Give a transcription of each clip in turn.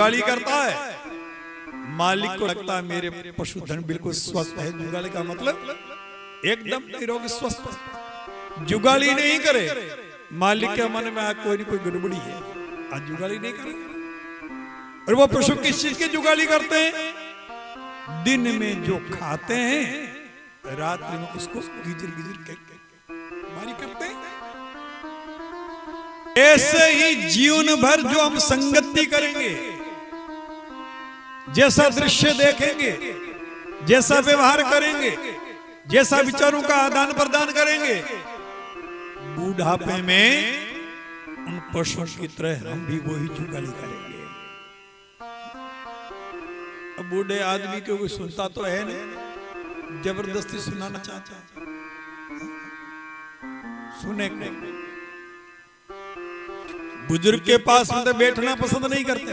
जुगाली करता है, मालिक को लगता है मेरे पशुधन बिल्कुल स्वस्थ है। जुगाली का मतलब एकदम निरोग स्वस्थ। जुगाली नहीं करे, मालिक के मन में कोई न कोई गड़बड़ी है, आज जुगाली नहीं करे। और वो पशु किस चीज की जुगाली करते हैं? दिन में जो खाते हैं रात्रि में उसको गिजर गिजर मारी करते हैं। ऐसे ही जीवन भर जो हम संगति करेंगे, जैसा दृश्य देखेंगे, जैसा व्यवहार करेंगे, जैसा विचारों का आदान प्रदान करेंगे, बुढ़ापे में उन पशुओं की तरह हम भी वही जुगाली करेंगे। अब बूढ़े आदमी को कोई सुनता तो है नहीं, जबरदस्ती सुनाना चाहता है, सुने को। बुजुर्ग के पास में तो बैठना पसंद नहीं करते।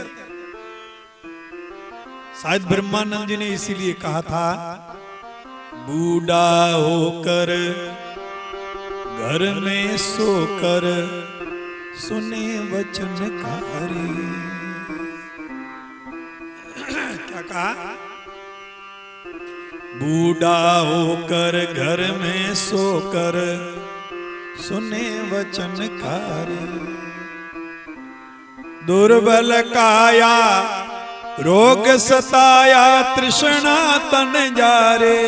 शायद ब्रह्मानंद जी ने इसीलिए कहा था, बूढ़ा होकर घर में सोकर सुने वचन कारी। क्या कहा? बूढ़ा होकर घर में सोकर सुने वचन कारी। दुर्बल काया रोग सताया तृष्णा तन जारे।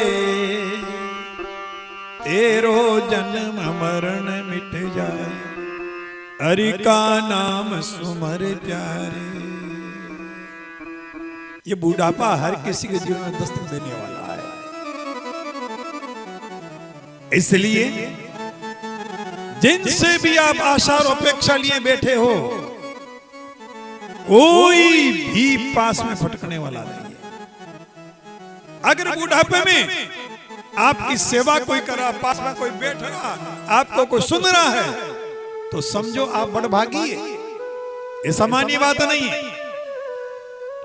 तेरो जन्म मरण मिट जाए, हरि का नाम सुमर प्यारे। ये बुढ़ापा हर किसी के जीवन में दस्तक देने वाला है। इसलिए जिनसे भी आप आशा और अपेक्षा लिए बैठे हो, कोई भी पास में भटकने वाला नहीं है। अगर बुढ़ापे में आपकी सेवा कोई कर रहा, पास में कोई बैठ रहा, आपको कोई सुन रहा है, तो समझो आप बड़भागी है। ये सामान्य बात नहीं है।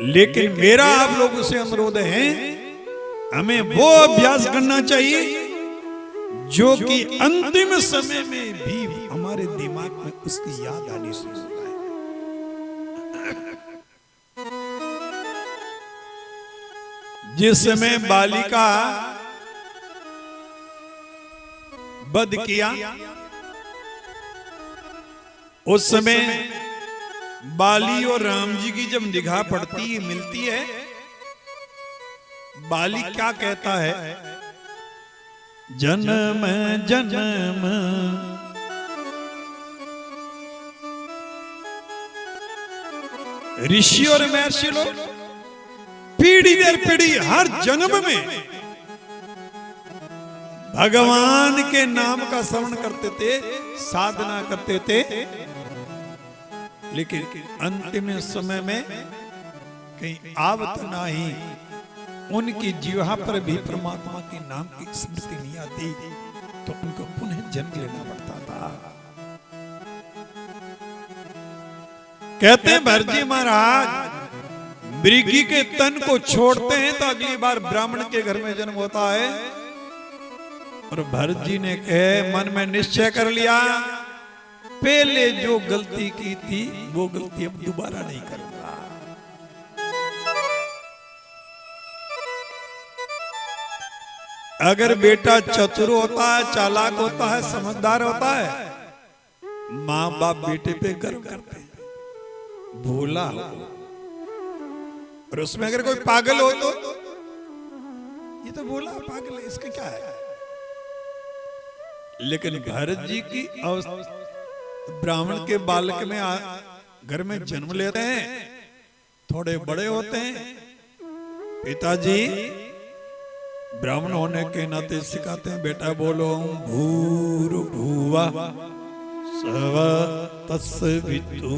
लेकिन मेरा आप लोगों से अनुरोध है, हमें वो अभ्यास करना चाहिए जो कि अंतिम समय में भी हमारे दिमाग में उसकी याद आनी शुरू हो जाए। जिस समय बालिका वध किया, उस समय बाली और राम जी की जब निगाह पड़ती है, मिलती है, बाली क्या कहता है? जन्म जन्म ऋषि और महर्षि लोग पीढ़ी दर पीढ़ी हर जन्म में भगवान के नाम का श्रवण करते थे, साधना करते थे, लेकिन अंतिम समय में कहीं आवत नहीं, उनकी जीवा पर भी परमात्मा के नाम की स्मृति नहीं आती, तो उनको पुनः जन्म लेना पड़ता था। कहते हैं भरजी महाराज मृगी के तन को छोड़ते हैं तो अगली बार ब्राह्मण के घर में जन्म होता है। और भरजी ने कहे मन में निश्चय कर लिया, पहले जो गलती की थी वो गलती अब दोबारा नहीं करूंगा। अगर बेटा चतुर होता है, चालाक होता है, समझदार होता है, माँ बाप बेटे पे गर्व करते हैं। भोला हो और उसमें अगर कोई पागल हो तो ये तो भोला पागल है, इसका क्या है? लेकिन भरत जी की ब्राह्मण के बालक में घर में जन्म लेते हैं, थोड़े बड़े होते हैं, पिताजी ब्राह्मण होने के नाते सिखाते हैं, बेटा बोलो भूर्भुवः स्वः तत्सवितुर्वरेण्यं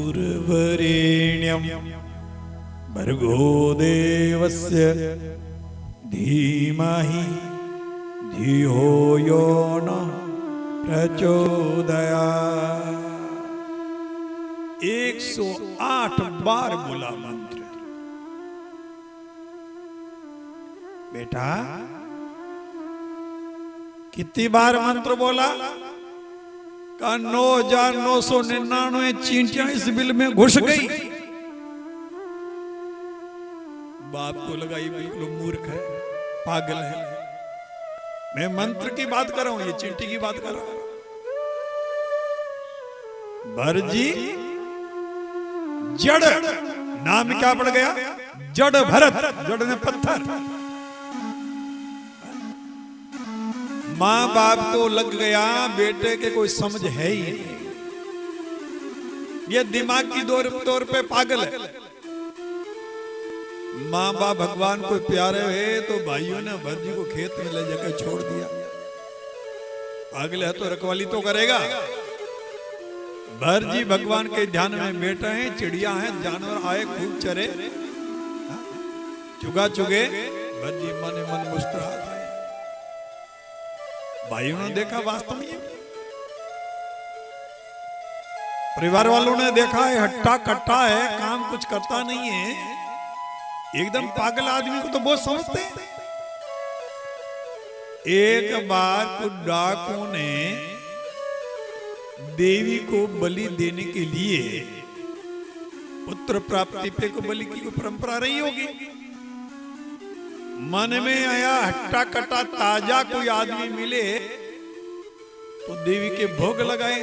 भर्गो देवस्य धीमहि धियो यो नः प्रचोदयात्। 108 बार बोला मंत्र। बेटा कितनी बार मंत्र बोला? का 9,999 चींटियां इस बिल में घुस गई। बाप को लगा ये बिल्कुल मूर्ख है, पागल है। मैं मंत्र की बात कर रहा हूं, ये चींटी की बात कर रहा हूं। भरजी जड़ नाम क्या पड़ गया? जड़ भरत, जड़ ने पत्थर। मां बाप को लग गया बेटे के कोई समझ है ही नहीं, ये दिमागी तौर पे पागल है। माँ बाप भगवान को प्यारे है तो भाइयों ने भरजी को खेत में ले जाकर छोड़ दिया। पागल है तो रखवाली तो करेगा। भरजी भगवान के ध्यान में बैठे हैं, चिड़िया हैं, जानवर आए खूब चरे, चुगा चुगे, भरजी मन मन मुस्कुराते हैं। भाइयों ने देखा वास्तव में, परिवार वालों ने देखा है हट्टा कट्टा है, काम कुछ करता नहीं है, एकदम पागल आदमी को तो बहुत समझते हैं। एक बार कुछ डाकुओं ने देवी को बलि देने के लिए, पुत्र प्राप्ति पे को बलि की परंपरा रही होगी, मन में आया हट्टा कट्टा ताजा कोई आदमी मिले तो देवी के भोग लगाए,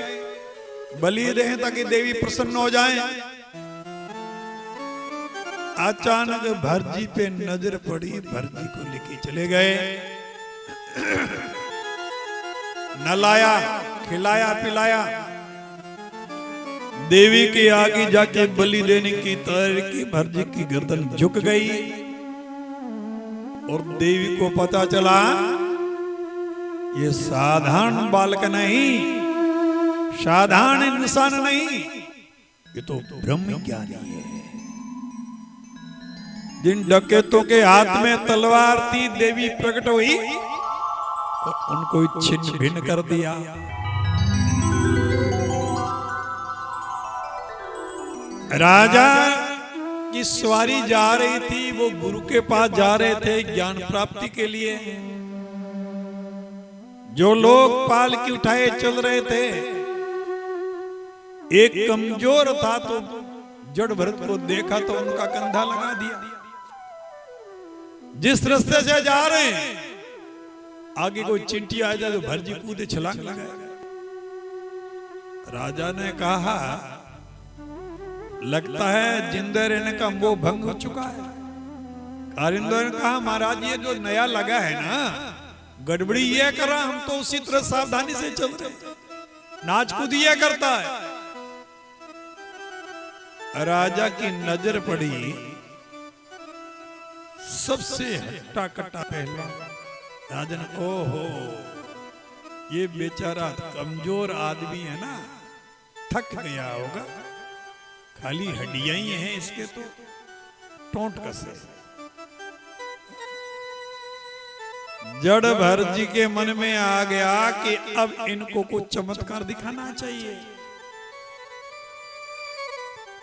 बलि दें ताकि देवी प्रसन्न हो जाए। अचानक भरजी पे नजर पड़ी, भरजी को लेके चले गए, नलाया, खिलाया पिलाया, देवी के आगे जाके बलि देने की तैयारी की। भरजी की गर्दन झुक गई और देवी को पता चला ये साधारण बालक नहीं, साधारण इंसान नहीं, ये तो ब्रह्म ज्ञानी है। जिन डकैतों के हाथ में तलवार थी, देवी प्रकट हुई और उनको छिन्न भिन्न कर दिया। राजा की सवारी जा रही थी, वो गुरु के पास जा रहे थे ज्ञान प्राप्ति के लिए। जो लोग पालकी उठाए चल रहे थे, एक कमजोर था तो जड़ भरत को देखा तो उनका कंधा लगा दिया। जिस रास्ते से जा रहे हैं आगे कोई चिंटी आ जाए तो भरजी कूदे छलांग लगाए। राजा ने कहा लगता है जिंदे रहने का मोह भंग हो चुका है। कारिंदर ने कहा महाराज ये जो नया लगा है ना, गड़बड़ी ये कर रहा, हम तो उसी तरह सावधानी से चल रहे, नाच कूद ये करता है। राजा की नजर पड़ी सबसे हट्टा कट्टा पहलवान। राजा ने ओहो ये बेचारा कमजोर आदमी है ना, थक गया होगा, खाली हड्डियां ही हैं इसके तो टोंट कसे। जड़ भरजी के मन में आ गया कि अब इनको कुछ चमत्कार दिखाना चाहिए।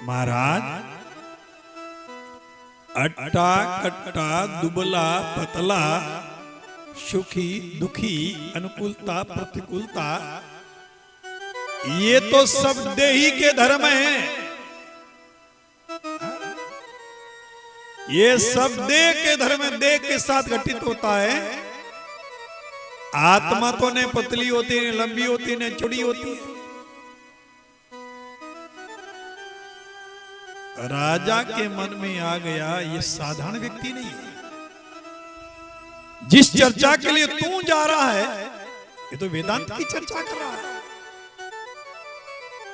महाराज अट्टा कट्टा दुबला पतला, सुखी दुखी, अनुकूलता प्रतिकूलता, ये तो सब देही के धर्म हैं। ये सब देह के धर्म, देह के साथ घटित होता है। आत्मा तो ने पतली होती है, लंबी होती है, न चौड़ी होती है। राजा के मन में आ गया ये साधारण व्यक्ति नहीं है, जिस चर्चा के लिए तू जा रहा है ये तो वेदांत की चर्चा कर रहा है।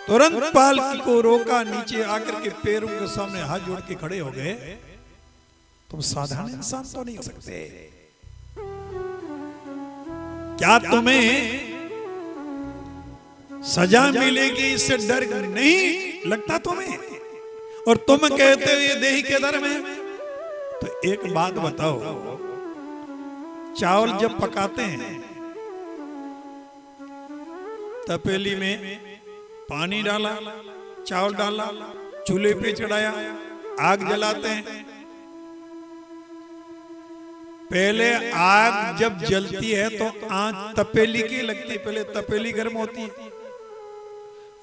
तुरंत पालकी को रोका, नीचे आकर के पैरों के सामने हाथ जोड़ के खड़े हो गए। तुम साधारण इंसान तो नहीं हो सकते, क्या तुम्हें सजा मिलेगी इससे डर नहीं लगता तुम्हें? और तुम कहते हो ये देही के धर्म है। तो एक बात बताओ, चावल जब पकाते हैं तपेली में पानी डाला, चावल डाला, चूल्हे पे चढ़ाया, आग जलाते हैं। पहले आग जब जलती है तो आंच तपेली की लगती है, पहले तपेली गर्म होती है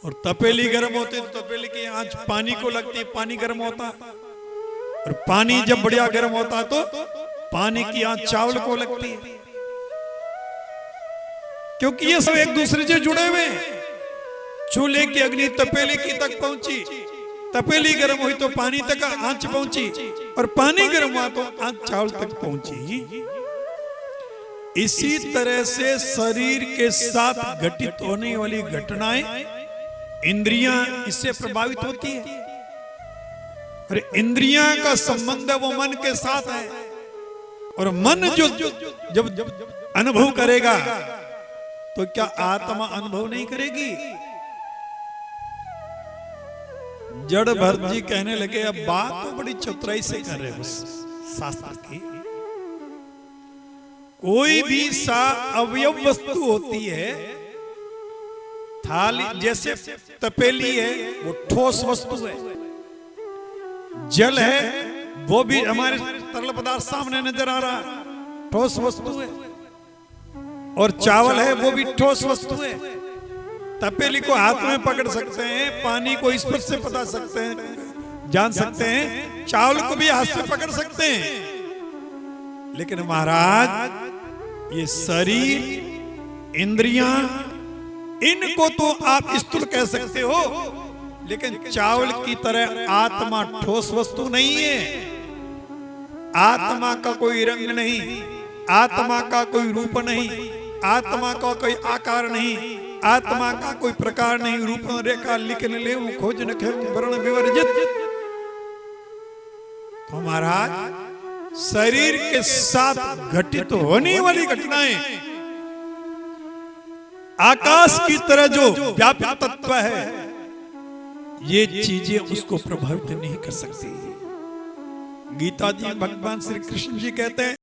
और तपेली गर्म होती है तो तपेली की आंच पानी को लगती है, पानी गर्म होता है। और पानी जब बढ़िया गर्म होता है तो पानी की आंच चावल को लगती है, क्योंकि ये सब एक दूसरे से जुड़े हुए हैं। चूल्हे की अग्नि तपेली की तक पहुंची, तपेली गर्म हुई तो पानी तक आंच पहुंची, और पानी गर्म हुआ तो आंच चावल तक पहुंची। इसी तरह से शरीर के साथ घटित होने वाली घटनाएं, इंद्रियां इससे प्रभावित होती है। और इंद्रियां का संबंध वो मन के साथ है, और मन जो जब अनुभव करेगा तो क्या आत्मा अनुभव नहीं करेगी? जड़ भरत जी कहने लगे, अब बात तो बड़ी चतुराई से कर रहे हो शास्त्र की। कोई भी सा अवयव वस्तु होती है, थाली जैसे तपेली है वो ठोस वस्तु है, जल है वो भी हमारे तरल पदार्थ सामने नजर आ रहा है, ठोस वस्तु है, और चावल है वो भी ठोस वस्तु है। तपेली को हाथ में पकड़ सकते हैं, पानी को स्पर्श से पता सकते हैं, जान सकते हैं, चावल को भी हाथ से पकड़ सकते हैं। लेकिन महाराज ये शरीर, इंद्रियां, इनको तो आप स्थूल कह सकते हो, लेकिन चावल की तरह आत्मा ठोस वस्तु नहीं है। आत्मा का कोई रंग नहीं, आत्मा का कोई रूप नहीं, आत्मा का कोई आकार नहीं, आत्मा का कोई प्रकार नहीं। रूप रेखा लिखने ले खोज न वर्ण विवर्जित। तो महाराज शरीर के साथ घटित होने वाली घटनाएं आकाश की तरह जो व्यापक तत्व है, ये चीजें उसको प्रभावित नहीं कर सकती। गीता जी भगवान श्री कृष्ण जी कहते हैं,